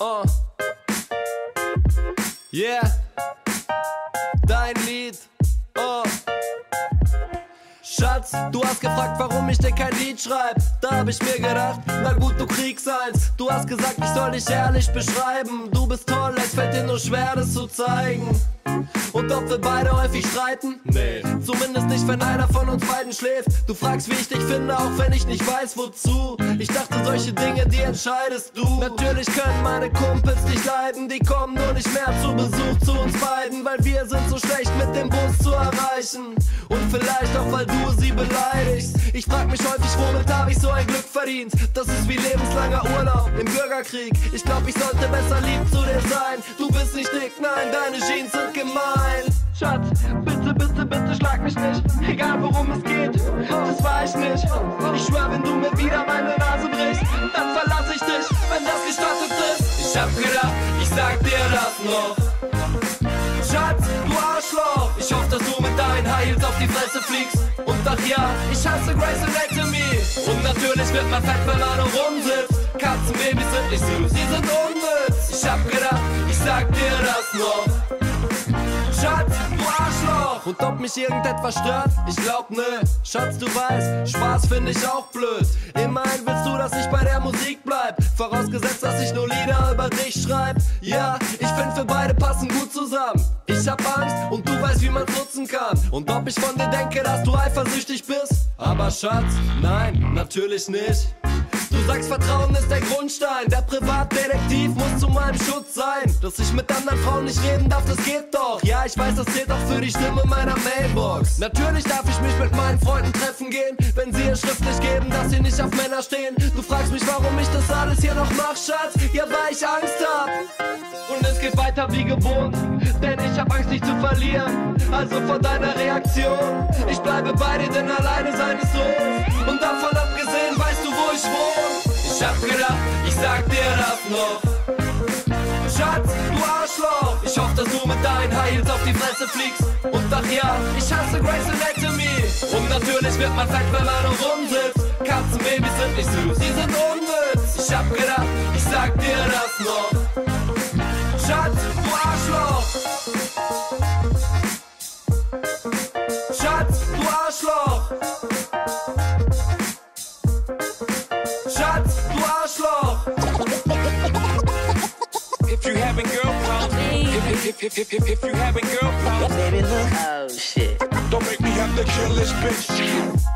Oh. Yeah. Dein Lied. Oh. Schatz, du hast gefragt, warum ich dir kein Lied schreib. Da hab ich mir gedacht, na gut, du kriegst eins. Du hast gesagt, ich soll dich ehrlich beschreiben. Du bist toll, es fällt dir nur schwer, das zu zeigen. Und ob wir beide häufig streiten? Nee. Zumindest nicht, wenn einer von uns beiden schläft. Du fragst, wie ich dich finde, auch wenn ich nicht weiß, wozu. Ich dachte, solche Dinge, die entscheidest du. Natürlich können meine Kumpels dich leiden. Die kommen nur nicht mehr zu Besuch zu uns beiden, weil wir sind so schlecht mit dem Bus zu erreichen. Und vielleicht auch, weil du sie beleidigst. Ich frag mich häufig, womit hab ich so ein Glück verdient? Das ist wie lebenslanger Urlaub im Bürgerkrieg. Ich glaub, ich sollte besser lieb zu dir sein. Du bist nicht dick, nein, deine Jeans sind gemein. Schatz, bitte, bitte, bitte schlag mich nicht. Egal worum es geht, das war ich nicht. Ich schwör, wenn du mir wieder meine Nase brichst, dann verlass ich dich, wenn das gestattet ist. Ich hab gedacht, ich sag dir das noch. Schatz, du Arschloch. Ich hoffe, dass du mit deinen High Heels auf die Fresse fliegst. Und ach ja, ich hasse Grey's Anatomy. Und natürlich wird man fett, wenn man nur rumsitzt. Katzenbabys sind nicht süß, sie sind unnütz. Ich hab gedacht, ich sag dir das noch. Schatz, du Arschloch. Und ob mich irgendetwas stört? Ich glaub ne. Schatz, du weißt, Spaß find ich auch blöd. Immerhin willst du, dass ich bei der Musik bleib. Vorausgesetzt, dass ich nur Lieder über dich schreib. Ja, ich find, wir beide passen gut zusammen. Ich hab Angst und du weißt, wie man's nutzen kann. Und ob ich von dir denke, dass du eifersüchtig bist? Aber Schatz, nein, natürlich nicht. Du sagst, Vertrauen ist der Grundstein. Der Privatdetektiv muss zu meinem Schutz sein. Dass ich mit anderen Frauen nicht reden darf, das geht doch. Ja, ich weiß, das zählt auch für die Stimme meiner Mailbox. Natürlich darf ich mich mit meinen Freunden treffen gehen, wenn sie es schriftlich geben, dass sie nicht auf Männer stehen. Du fragst mich, warum ich das alles hier noch mach, Schatz. Ja, weil ich Angst hab. Und es geht weiter wie gewohnt, denn ich hab Angst, dich zu verlieren. Also vor deiner Reaktion. Ich bleibe bei dir, denn alleine sein ist doof. Und davon abgesehen, weißt du, wo ich wohne. Ich hab gedacht, ich sag dir das noch. Schatz, du Arschloch. Ich hoffe, dass du mit deinen High Heels auf die Fresse fliegst. Und ach ja, ich hasse Grey's Anatomy. Und natürlich wird man fett, wenn man nur rumsitzt. Katzenbabys sind nicht süß, sie sind unnütz. Ich hab gedacht, ich sag dir das noch. Schatz, du Arschloch. Schatz, du Arschloch. Schatz, du Arschloch. If you having girl problems, if you having girl problems, Baby, look. Oh, shit. don't make me have to kill this bitch.